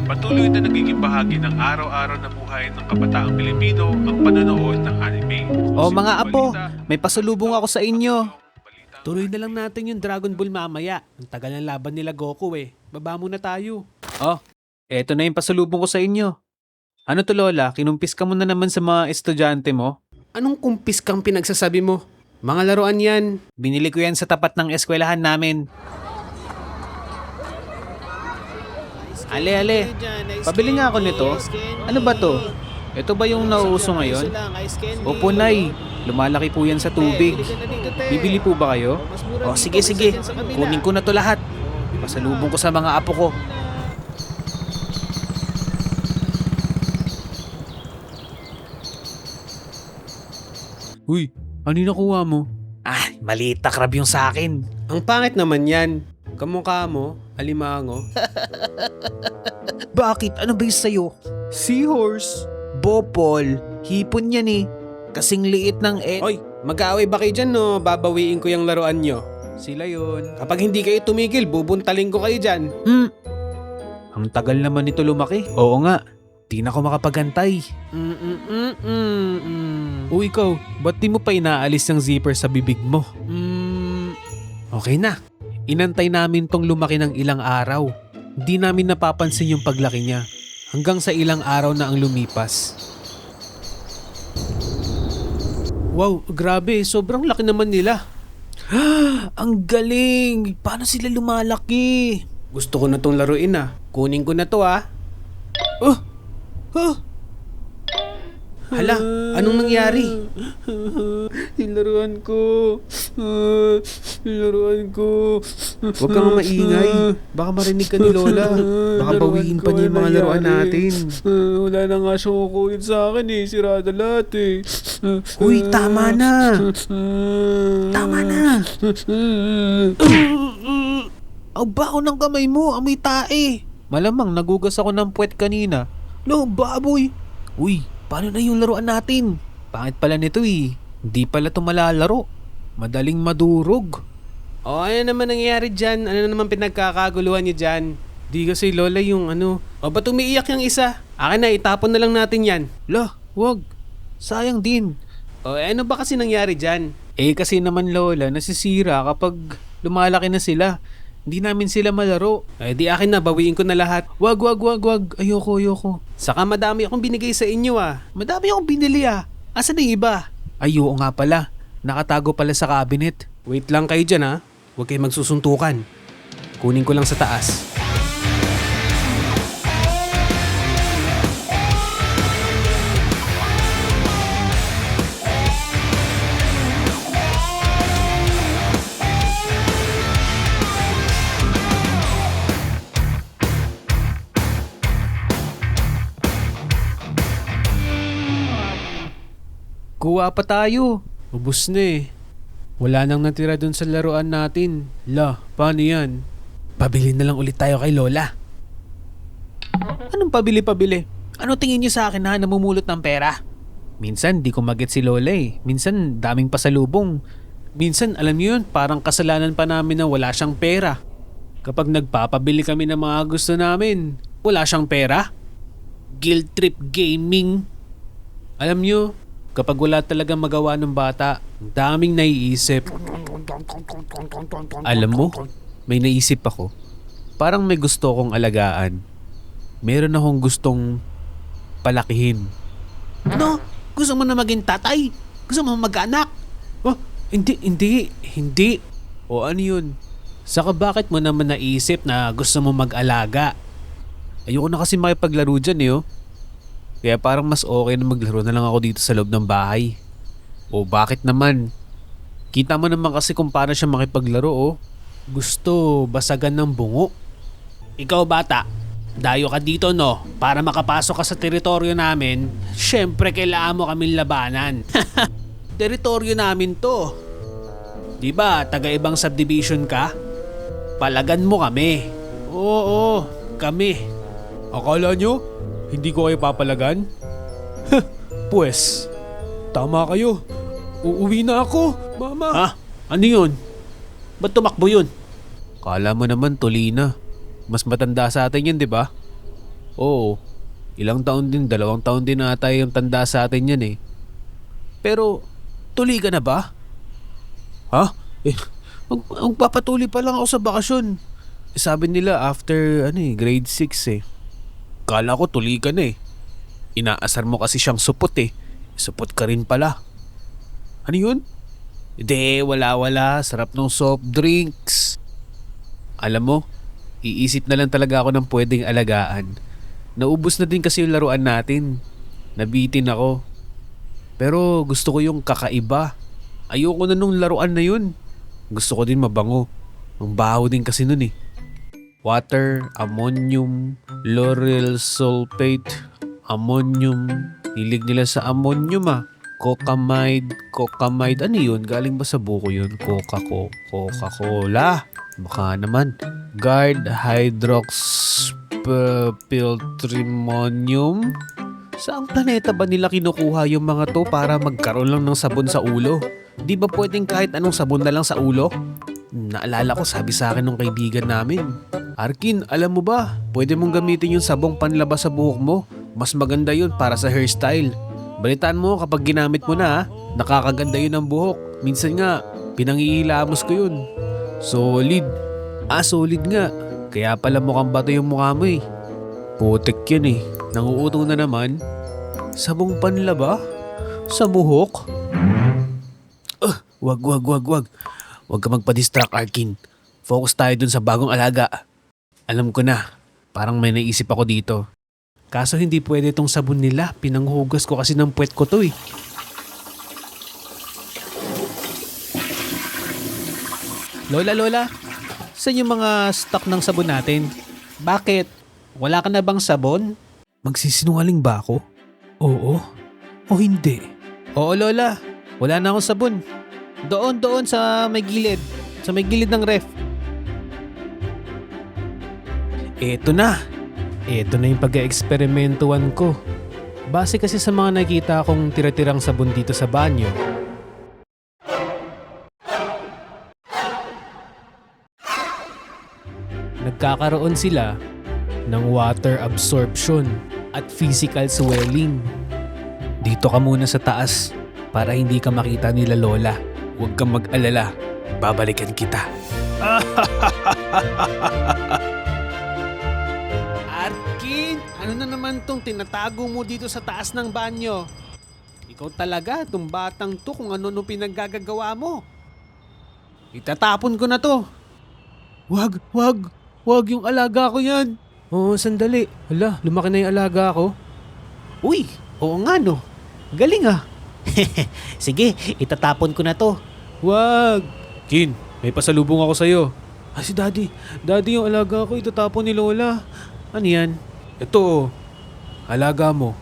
Patuloy na nagiging bahagi ng araw-araw na buhay ng kabataang Pilipino ang panonood ng anime. O mga apo, may pasalubong ako sa inyo. Tuloy na lang natin yung Dragon Ball mamaya. Ang tagal ng laban nila Goku eh. Baba muna tayo. Oh, eto na yung pasalubong ko sa inyo. Ano to Lola, kinumpis ka mo na naman sa mga estudyante mo? Anong kumpis kang pinagsasabi mo? Mga laruan yan. Binili ko yan sa tapat ng eskwelahan namin. Ale, pabili nga ako nito. Ano ba to? Ito ba yung nauuso ngayon? Opo, Nay. Lumalaki po yan sa tubig. Bibili po ba kayo? O sige. Kunin ko na to lahat. Pasalubong ko sa mga apo ko. Uy, ano yung nakuha mo? Ah, maliit na crab yung sa akin. Ang pangit naman yan. Kamukha mo, alimango. Bakit? Ano ba yung sa'yo? Seahorse. Bopol. Hipon yan eh. Kasing liit ng Oy, mag-aaway ba kayo dyan no? Babawiin ko yung laruan nyo. Sila yun. Kapag hindi kayo tumigil, bubuntaling ko kayo dyan. Ang tagal naman nito lumaki. Oo nga. Di na ako makapagantay. O ikaw, ba't di mo pa inaalis yung zipper sa bibig mo? Okay na. Inantay namin tong lumaki ng ilang araw. Di namin napapansin yung paglaki niya. Hanggang sa ilang araw na ang lumipas. Wow, grabe. Sobrang laki naman nila. Ang galing! Paano sila lumalaki? Gusto ko na tong laruin ah. Kunin ko na to ah. Hala, anong nangyari? Yung laruan ko. Huwag kang maingay. Baka marinig ka ni Lola. Baka bawiin pa niya yung mga laruan natin. Wala na nga siyang kukunin sa akin eh. Sirada lahat eh. Uy, tama na. Tama na. Ang baho ng kamay mo. Amoy tae. Malamang nagugas ako ng puwet kanina. Lo, baboy. Uy, paano na yung laruan natin? Pangit pala nito eh. Hindi pala ito malalaro. Madaling madurog. O ano naman nangyayari dyan? Ano naman pinagkakaguluhan niyo dyan? Di kasi Lola yung ano. O ba't umiiyak yung isa? Akin na, itapon na lang natin yan. Lah, wag. Sayang din. O ano ba kasi nangyari dyan? Eh kasi naman Lola, nasisira kapag lumalaki na sila. Hindi namin sila malaro. Eh di akin na, bawiin ko na lahat. Wag. Ayoko. Saka madami akong binigay sa inyo ah. Madami akong binili ah. Asan na yung iba? Ay, oo nga pala. Nakatago pala sa cabinet. Wait lang kayo dyan ha. Huwag kayong magsusuntukan. Kunin ko lang sa taas. Kuha pa tayo. Ubus na eh. Wala nang natira dun sa laruan natin. La, paano yan? Pabili na lang ulit tayo kay Lola. Anong pabili? Ano tingin niyo sa akin na namumulot ng pera? Minsan di ko maget si Lola eh. Minsan daming pasalubong. Minsan alam niyo yun, parang kasalanan pa namin na wala siyang pera. Kapag nagpapabili kami ng mga gusto namin, wala siyang pera. Guilt trip gaming. Alam niyo, kapag wala talagang magawa ng bata, ang daming naiisip. Alam mo, may naisip ako. Parang may gusto akong alagaan. Meron akong gustong palakihin. No? Gusto mo na maging tatay? Gusto mo mag-anak? Oh, hindi. O ano yun? Saka bakit mo naman naisip na gusto mo mag-alaga? Ayoko na kasi makipaglaro dyan eh oh. Kaya parang mas okay na maglaro na lang ako dito sa loob ng bahay. O bakit naman? Kita mo naman kasi kung paano siya makipaglaro oh. Gusto basagan ng bungo. Ikaw bata, dayo ka dito no, para makapasok ka sa teritoryo namin, syempre kailangan mo kaming labanan. Teritoryo namin to. Diba, taga-ibang subdivision ka? Palagan mo kami. Oo, kami. Akala nyo, hindi ko kayo papalagan? Pues, tama kayo. Uuwi na ako, mama. Ha? Ano yun? Ba't tumakbo yun? Kala mo naman, Tolina. Mas matanda sa atin yun, di ba? Oo, ilang taon din, 2 taon din ata yung tanda sa atin yan eh. Pero, tuloy ka na ba? Ha? Magpapatuloy pa lang ako sa bakasyon. Sabi nila after grade 6 eh. Kala ko tuloy ka na eh. Inaasar mo kasi siyang supot eh. Supot ka rin pala. Ano yun? Hindi, wala. Sarap ng soft drinks. Alam mo, iisip na lang talaga ako ng pwedeng alagaan. Naubos na din kasi yung laruan natin. Nabitin ako. Pero gusto ko yung kakaiba. Ayoko na nung laruan na yun. Gusto ko din mabango. Ang baho din kasi nun eh. Water, ammonium, lauryl sulfate, ammonium. Hilig nila sa ammonium ah. Cocamide. Ano yun? Galing ba sa buko yun? Coca-Cola. Baka naman. Guard hydroxypyrimonium. Saang planeta ba nila kinukuha yung mga to para magkaroon lang ng sabon sa ulo? Di ba pwedeng kahit anong sabon na lang sa ulo? Naalala ko, sabi sa akin ng kaibigan namin, Arkin, alam mo ba, pwede mong gamitin yung sabong panlabas sa buhok mo. Mas maganda yun para sa hairstyle. Balitaan mo kapag ginamit mo na, nakakaganda yun ang buhok. Minsan nga, pinangihilamos ko yun. Solid. Solid nga. Kaya pala mukhang bato yung mukha mo eh. Putik yun eh. Nanguutong na naman. Sabong panlaba? Sa buhok? Wag. Huwag ka magpa-distract, Arkin. Focus tayo dun sa bagong alaga. Alam ko na, parang may naisip ako dito. Kaso hindi pwede tong sabon nila. Pinanghugas ko kasi ng puwet ko to eh. Lola, saan yung mga stock ng sabon natin? Bakit? Wala ka na bang sabon? Magsisinungaling ba ako? Oo. O hindi? Oo, Lola. Wala na akong sabon. Doon sa may gilid. Sa may gilid ng ref. Eto na yung pag-eksperimentuhan ko. Base kasi sa mga nakita kong tira-tirang sabon dito sa banyo. Nagkakaroon sila ng water absorption at physical swelling. Dito ka muna sa taas para hindi ka makita nila Lola. Huwag kang mag-alala, babalikan kita. Arkin, ano na naman tong tinatago mo dito sa taas ng banyo? Ikaw talaga, tong batang to kung ano pinaggagawa mo. Itatapon ko na to. Wag yung alaga ko yan. Oo, sandali. Hala, lumaki na yung alaga ko. Uy, oo nga no. Galing ah. Sige, itatapon ko na to. Wag. Kin, may pasalubong ako sa'yo. Si Daddy. Daddy, yung alaga ko itatapon ni Lola. Ano yan? Ito, alaga mo.